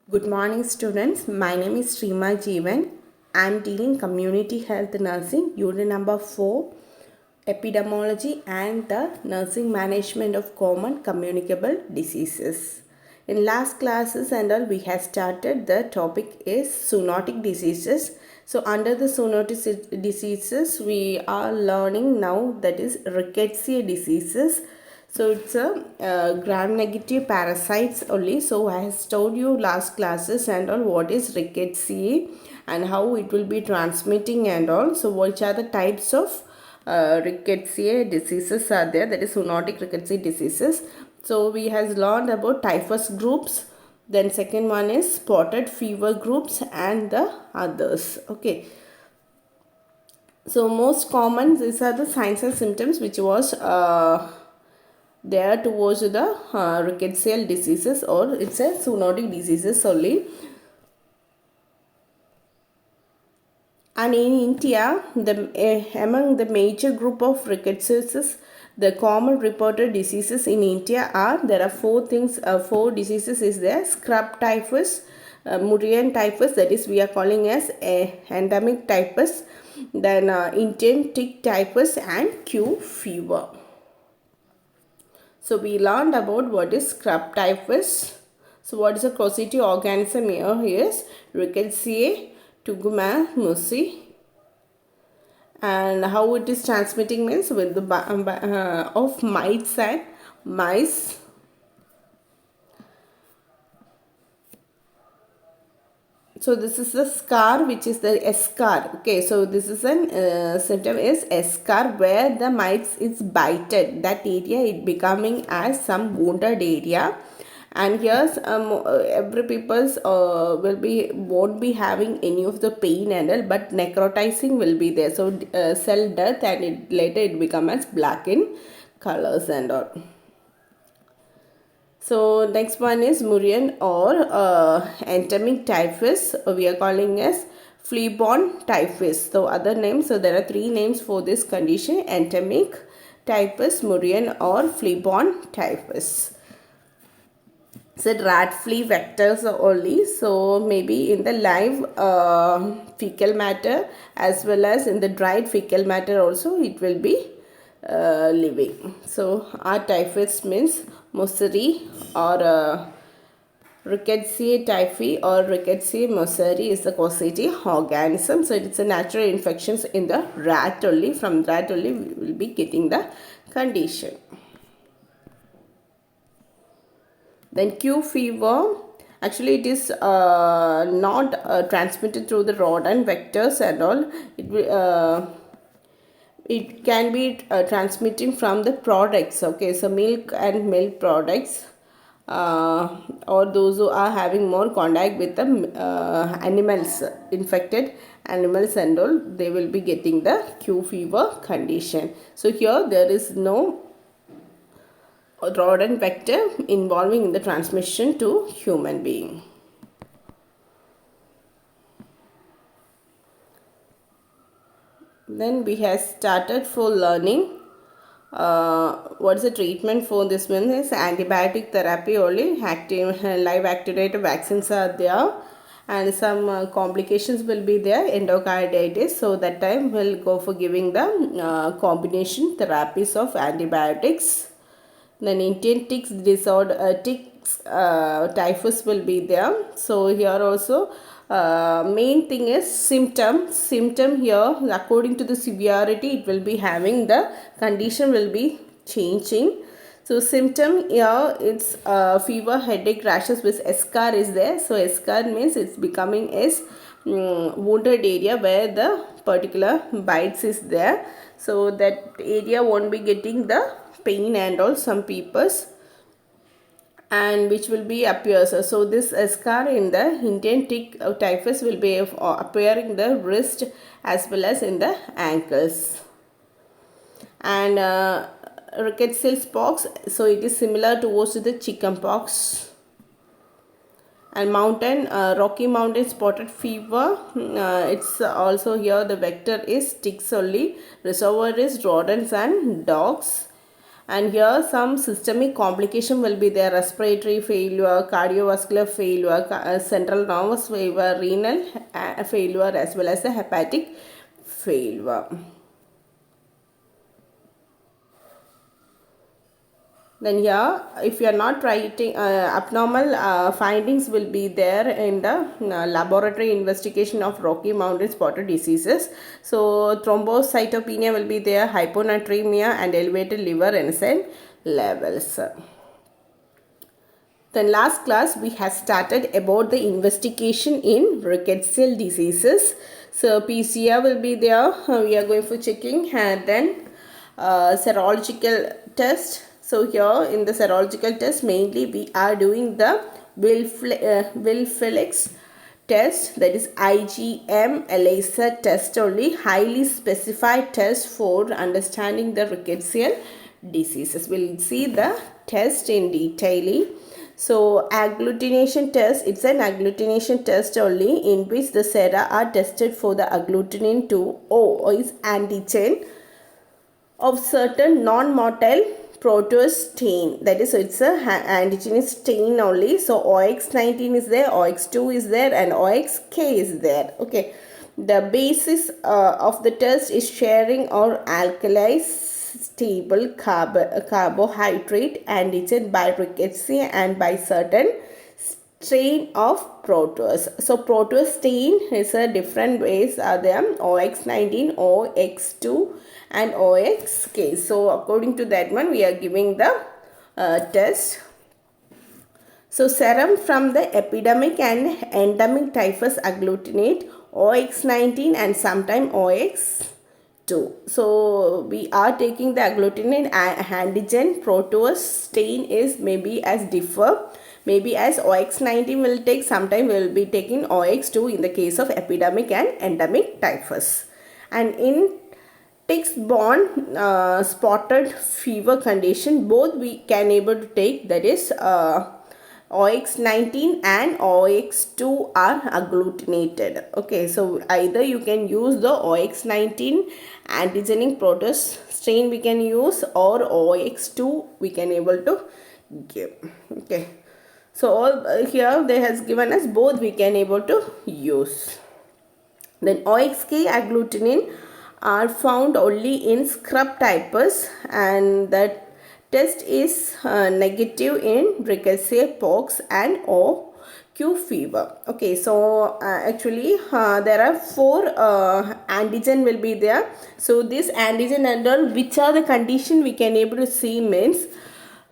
Good morning, students. My name is Shrima Jeevan. I am teaching Community Health Nursing, unit number 4, Epidemiology and the Nursing Management of Common Communicable Diseases. In last classes and all, we have started the topic is zoonotic diseases. So under the zoonotic diseases, we are learning now that is rickettsia diseases. So it's a gram-negative parasites only. So I have told you last classes and all what is rickettsia and how it will be transmitting and all. So which are the types of rickettsia diseases are there, that is zoonotic rickettsia diseases. So we has learned about typhus groups, then second one is spotted fever groups and the others. Okay, so most common these are the signs and symptoms which was there towards the rickettsial diseases, or it's a zoonotic diseases only. And in India, among the major group of rickettsiosis, the common reported diseases in India are, there are four diseases is there: scrub typhus, Murrian typhus, that is we are calling as endemic typhus, then Indian tick typhus and Q fever. So we learned about what is scrub typhus. So what is a causative organism here? Is Rickettsia tuberculosis, and how it is transmitting means with the of mites and mice. So this is the scar, which is the escar. Okay, so this is an symptom is escar, where the mites is bited. That area it becoming as some wounded area, and here's every people's won't be having any of the pain and all, but necrotizing will be there. So cell death, and later it become as black in colors and all. So next one is Murrian or endemic typhus. We are calling as flea-borne typhus. So other names. So there are three names for this condition: endemic typhus, Murrian, or flea-borne typhus. So rat flea vectors only. So maybe in the live fecal matter as well as in the dried fecal matter also it will be living. So R typhus means Moseri or Rickettsia typhi or Rickettsia moseri is the causative organism. So it's a natural infections in the rat only. From rat only we will be getting the condition. Then Q fever, actually it is not transmitted through the rodent vectors and all. It can be transmitting from the products. Okay, so milk and milk products, or those who are having more contact with the animals, infected animals and all, they will be getting the Q fever condition. So here there is no rodent vector involving in the transmission to human being. Then we have started for learning what is the treatment for this one is antibiotic therapy only. Live activated vaccines are there, and some complications will be there, endocarditis. So that time we'll go for giving the combination therapies of antibiotics. Then Indian ticks disorder, ticks typhus will be there. So here also main thing is symptom here, according to the severity it will be having, the condition will be changing. So symptom here, it's fever, headache, rashes with escar is there. So escar means it's becoming as wounded area where the particular bites is there. So that area won't be getting the pain and all, some people's, and which will be appears. So this scar in the Indian tick typhus will be appearing the wrist as well as in the ankles. And rickettsial pox, so it is similar towards the chicken pox. And Rocky Mountain spotted fever, it's also here the vector is ticks only, reservoir is rodents and dogs. And here some systemic complication will be there: respiratory failure, cardiovascular failure, central nervous failure, renal failure, as well as the hepatic failure. Then here, if you are not writing, abnormal findings will be there in the laboratory investigation of Rocky Mountain spotted diseases. So thrombocytopenia will be there, hyponatremia, and elevated liver enzyme levels. Then last class we have started about the investigation in rickettsial diseases. So PCR will be there. We are going for checking, and then serological test. So here in the serological test, mainly we are doing the Wilflix test, that is IgM ELISA test only, highly specified test for understanding the rickettsial diseases. We'll see the test in detail. So agglutination test, it's an agglutination test only, in which the sera are tested for the agglutinin 2O is antigen of certain non-motile protease stain. That is, it's a antigen stain only. So OX19 is there, OX2 is there, and OXK is there. Okay. The basis of the test is sharing or alkali stable carbohydrate antigen by rickettsia and by certain strain of protease. So protease stain is a different ways are there: OX19, OX2, and OXK. So according to that one, we are giving the test. So serum from the epidemic and endemic typhus agglutinate OX19 and sometime OX2. So we are taking the agglutinate antigen protease stain is maybe as differ. Maybe as OX19 will take, sometime we will be taking OX2 in the case of epidemic and endemic typhus. And in tick-borne spotted fever condition, both we can able to take, that is OX19 and OX2 are agglutinated. Okay, so either you can use the OX19 antigenic protease strain we can use, or OX2 we can able to give. Okay, so all here they has given us both we can able to use. Then OXK agglutinin are found only in scrub typhus, and that test is negative in rickettsial pox and OQ fever. Okay, so actually there are 4 antigen will be there. So this antigen and all, which are the condition we can able to see means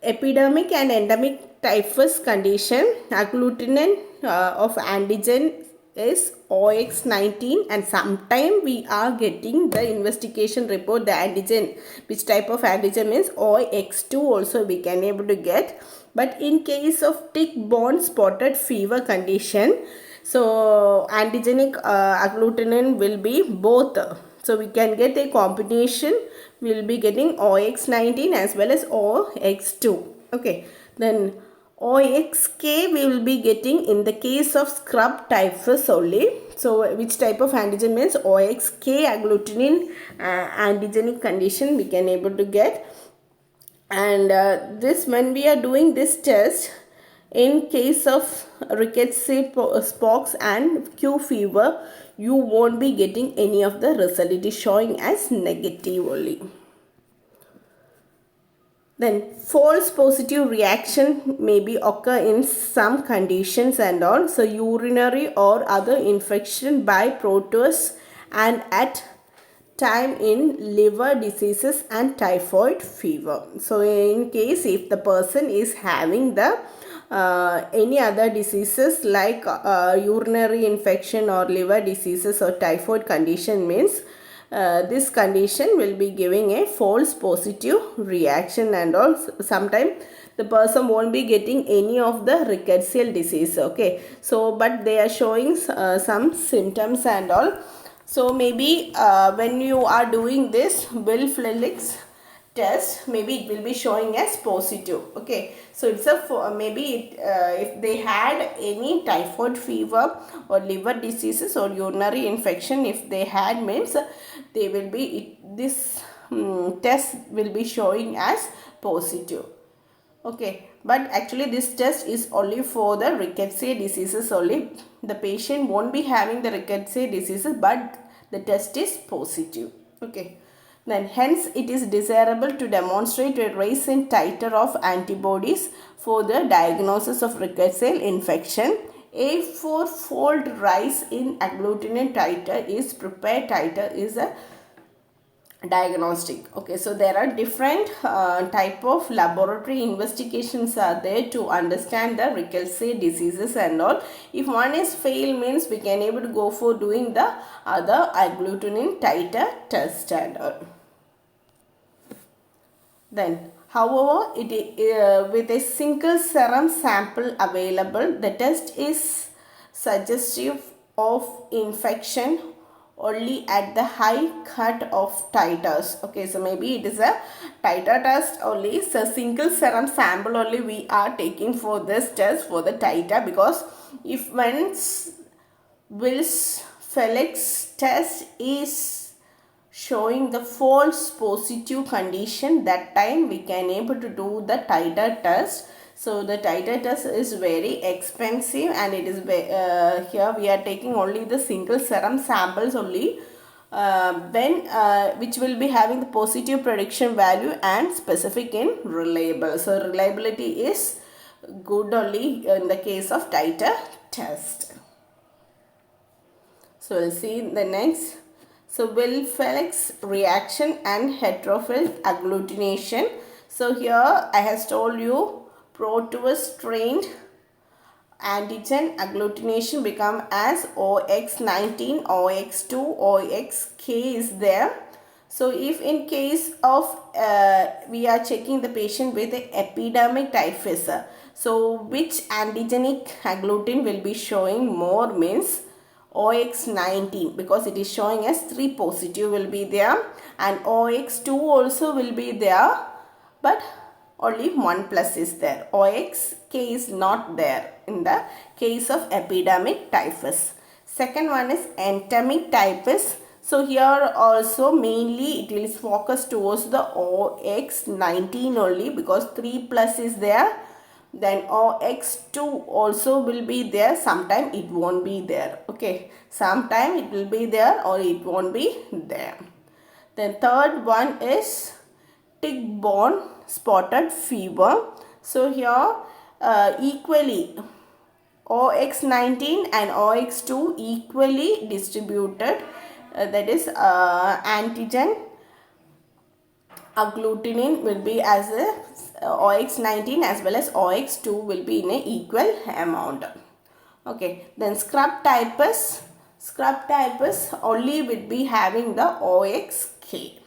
epidemic and endemic typhus condition, agglutinin of antigen is OX19, and sometime we are getting the investigation report, the antigen, which type of antigen is OX2 also we can able to get. But in case of tick-borne spotted fever condition, so antigenic agglutinin will be both. So we can get a combination, we will be getting OX19 as well as OX2. Okay, then OXK we will be getting in the case of scrub typhus only. So which type of antigen means OXK agglutinin antigenic condition we can able to get. And this, when we are doing this test, in case of rickettsial pox and Q fever, you won't be getting any of the result. It is showing as negative only. Then false positive reaction may be occur in some conditions and all. So urinary or other infection by protease, and at time in liver diseases and typhoid fever. So in case if the person is having the any other diseases like urinary infection or liver diseases or typhoid condition means this condition will be giving a false positive reaction, and also sometimes the person won't be getting any of the rickettsial disease. Okay, so but they are showing some symptoms and all. So maybe when you are doing this Wilflix test, maybe it will be showing as positive. Okay, so it's a maybe if they had any typhoid fever or liver diseases or urinary infection, if they had means they will be this test will be showing as positive. Okay, but actually this test is only for the rickettsia diseases only. The patient won't be having the rickettsia diseases, but the test is positive. Okay, then hence it is desirable to demonstrate a rise in titer of antibodies for the diagnosis of rickettsial infection. A four-fold rise in agglutinin titer is prepared titer is a diagnostic. Okay, so there are different type of laboratory investigations are there to understand the rickettsia diseases and all. If one is fail means we can able to go for doing the other agglutinin titer test and all. Then, however, with a single serum sample available, the test is suggestive of infection only at the high cut of titers. Okay, so maybe it is a titer test only. So, single serum sample only we are taking for this test for the titer, because if once Wills-Felix test is showing the false positive condition, that time we can able to do the titer test. So the titer test is very expensive, and it is here we are taking only the single serum samples only, which will be having the positive prediction value and specific in reliable. So reliability is good only in the case of titer test. So we'll see the next. So Wills-Felix reaction and heterophil agglutination. So here I have told you proteus trained antigen agglutination become as OX19, OX2, OXK is there. So if in case of we are checking the patient with the epidemic typhus, so which antigenic agglutin will be showing more means OX19, because it is showing as 3 positive will be there, and OX2 also will be there, but only 1 plus is there. OXK is not there in the case of epidemic typhus. Second one is endemic typhus. So here also mainly it will focus towards the OX19 only, because 3 plus is there. Then OX2 also will be there, sometime it won't be there. Okay, sometime it will be there or it won't be there. Then third one is tick-borne spotted fever. So here equally OX19 and OX2 equally distributed, that is antigen agglutinin will be as a OX19 as well as OX2 will be in an equal amount. Okay, then scrub typus only will be having the OXK.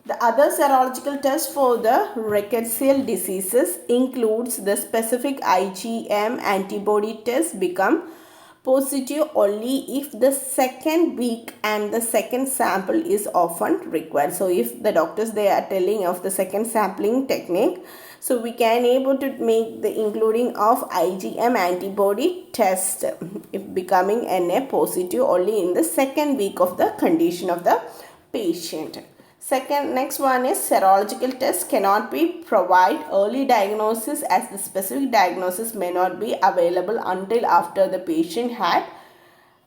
The other serological test for the rickettsial diseases includes the specific IgM antibody test become positive only if the second week and the second sample is often required. So if the doctors they are telling of the second sampling technique, so we can able to make the including of IgM antibody test if becoming NA positive only in the second week of the condition of the patient. Next one is serological test cannot be provide early diagnosis, as the specific diagnosis may not be available until after the patient had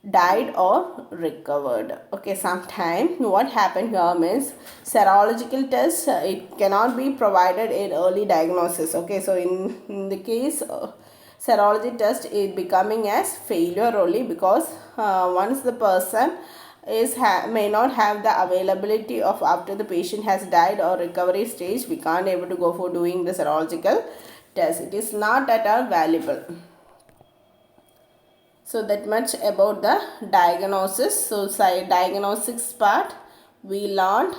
died or recovered. Okay, sometime what happened here means serological test it cannot be provided in early diagnosis. Okay, so in the case serology test is becoming as failure only, because once the person may not have the availability of after the patient has died or recovery stage, we can't able to go for doing the serological test. It is not at all valuable. So that much about the diagnosis. So diagnostics part we learned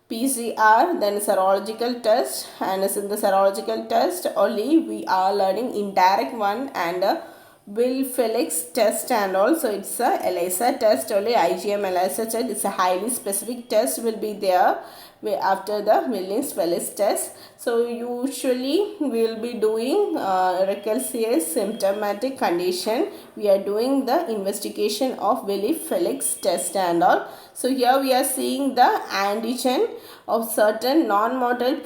PCR, then serological test, and in the serological test only we are learning indirect one and Wills-Felix test, and also it's a ELISA test only, IgM ELISA test. It's a highly specific test will be there, after the Williams-Phillips test. So usually we will be doing Rickettsia's symptomatic condition. We are doing the investigation of Williams-Phillips test and all. So here we are seeing the antigen of certain non-motile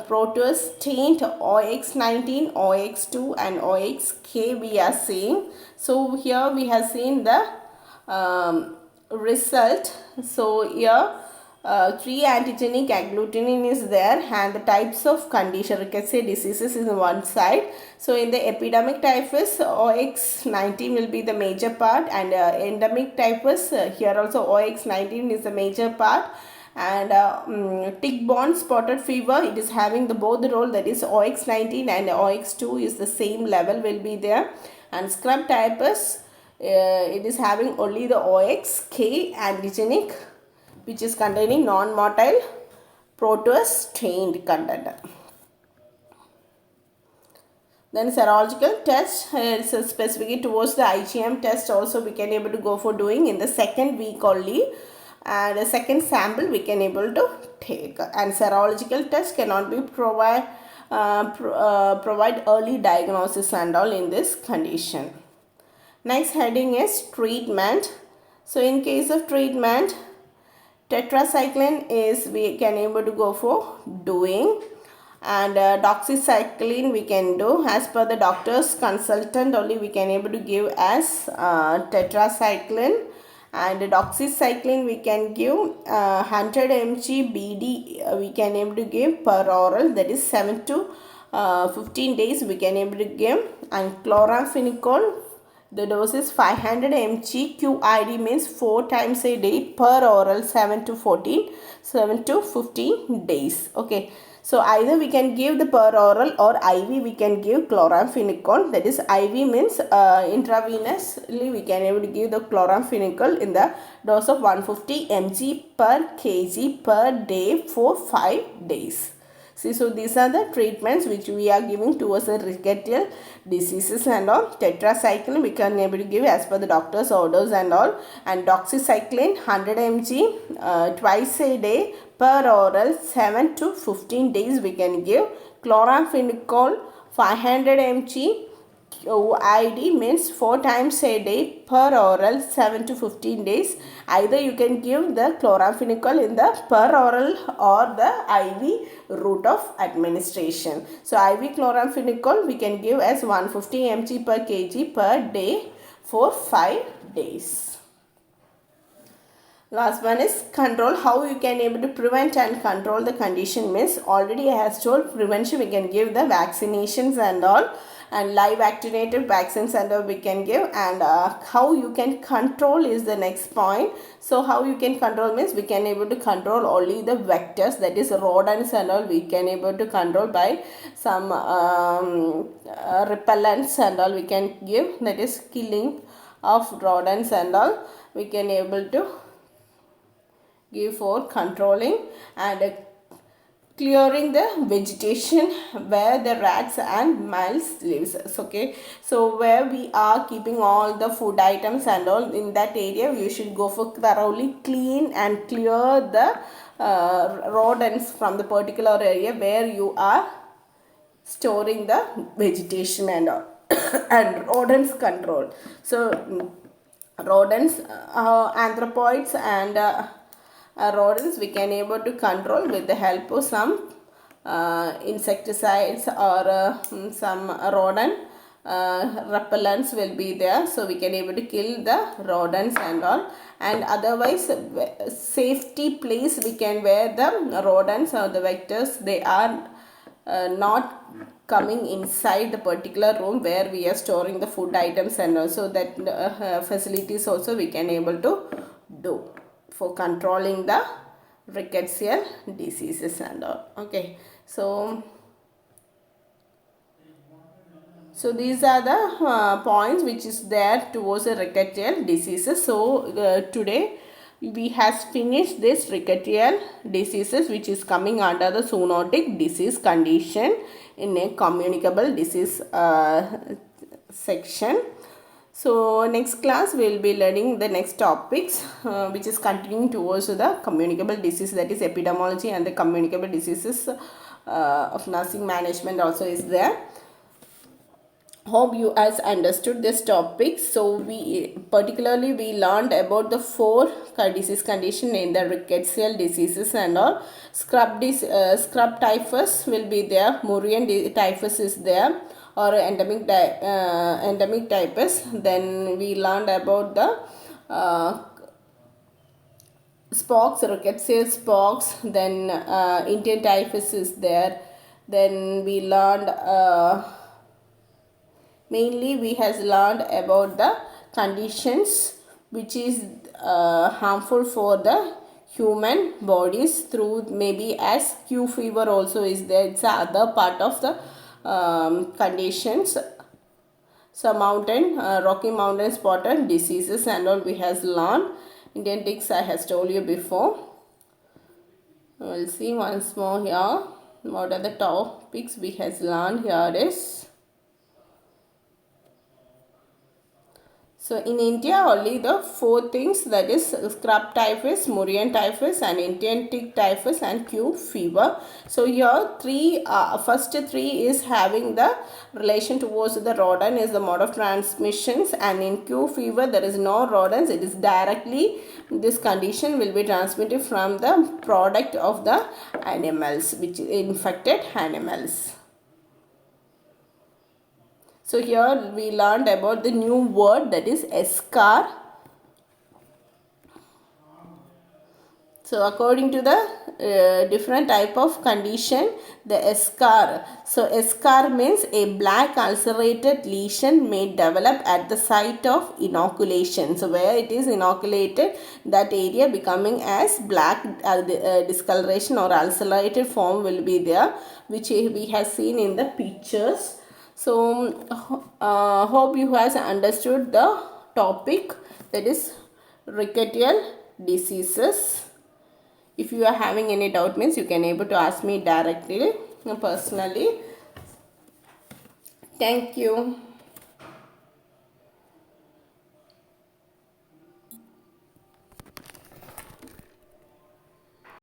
proteus stained OX19, OX2 and OXK we are seeing. So here we have seen the result. So here 3 antigenic agglutinin is there, and the types of condition Rickettsia diseases is on one side. So in the epidemic typhus, OX19 will be the major part, and endemic typhus, here also OX19 is the major part. And tick-borne spotted fever, it is having the both the role, that is OX19 and OX2 is the same level will be there. And scrub typhus, it is having only the OXK antigenic, which is containing non-motile proteus stained content. Then serological test, it's specifically towards the IgM test also we can able to go for doing in the second week only, and a second sample we can able to take. And serological test cannot be provide early diagnosis and all in this condition. Next heading is treatment. So in case of treatment, tetracycline is we can able to go for doing, and doxycycline we can do as per the doctor's consultant only we can able to give as tetracycline. And doxycycline we can give 100 mg BD we can able to give per oral, that is 7 to 15 days we can able to give. And chloramphenicol, the dose is 500 mg QID, means 4 times a day per oral, 7 to 15 days. Okay. So either we can give the per oral or IV we can give chloramphenicol, that is IV means intravenously we can able to give the chloramphenicol in the dose of 150 mg per kg per day for 5 days. See, so these are the treatments which we are giving towards the rickettsial diseases and all. Tetracycline we can able to give as per the doctor's orders and all. And doxycycline 100 mg twice a day per oral, 7 to 15 days we can give. Chloramphenicol 500 mg ID means 4 times a day per oral, 7 to 15 days. Either you can give the chloramphenicol in the per oral or the IV route of administration. So IV chloramphenicol we can give as 150 mg per kg per day for 5 days. Last one is control. How you can able to prevent and control the condition means, already I have told prevention we can give the vaccinations and all, and live activated vaccines and all we can give. And how you can control is the next point. So how you can control means we can able to control only the vectors, that is rodents and all we can able to control by some repellents and all we can give, that is killing of rodents and all we can able to give for controlling. And clearing the vegetation where the rats and mice lives. Okay, so where we are keeping all the food items and all, in that area you should go for thoroughly clean and clear the rodents from the particular area where you are storing the vegetation and all. And rodents control. So rodents, anthropoids and rodents we can able to control with the help of some insecticides or some rodent repellents will be there. So we can able to kill the rodents and all. And otherwise safety place we can, where the rodents or the vectors they are not coming inside the particular room where we are storing the food items, and also that facilities also we can able to do for controlling the rickettsial diseases and all. Okay, so these are the points which is there towards the rickettsial diseases. So today we has finished this rickettsial diseases which is coming under the zoonotic disease condition in a communicable disease section. So next class we will be learning the next topics, which is continuing towards the communicable disease, that is epidemiology and the communicable diseases of nursing management also is there. Hope you guys understood this topic. So we learned about the four disease condition in the rickettsial diseases and all. Scrub typhus will be there, Murrian typhus is there, or endemic typhus. Then we learned about the spox, rickettsial spox. Then Indian typhus is there. Then we learned mainly we has learned about the conditions which is harmful for the human bodies through maybe as Q fever also is there. It's the other part of the conditions. So Rocky Mountain spotted diseases and all we has learned. Indian ticks I has told you before. We'll see once more here. What are the topics we has learned here is. So in India only the four things, that is scrub typhus, Murrian typhus and Indian tick typhus and Q fever. So here first three is having the relation towards the rodent is the mode of transmissions, and in Q fever there is no rodents, it is directly this condition will be transmitted from the product of the animals, which is infected animals. So here we learned about the new word, that is eschar. So according to the different type of condition, the eschar. So eschar means a black ulcerated lesion may develop at the site of inoculation. So where it is inoculated, that area becoming as black discoloration or ulcerated form will be there, which we have seen in the pictures. So hope you guys understood the topic, that is rickettsial diseases. If you are having any doubt means you can able to ask me directly personally. Thank you.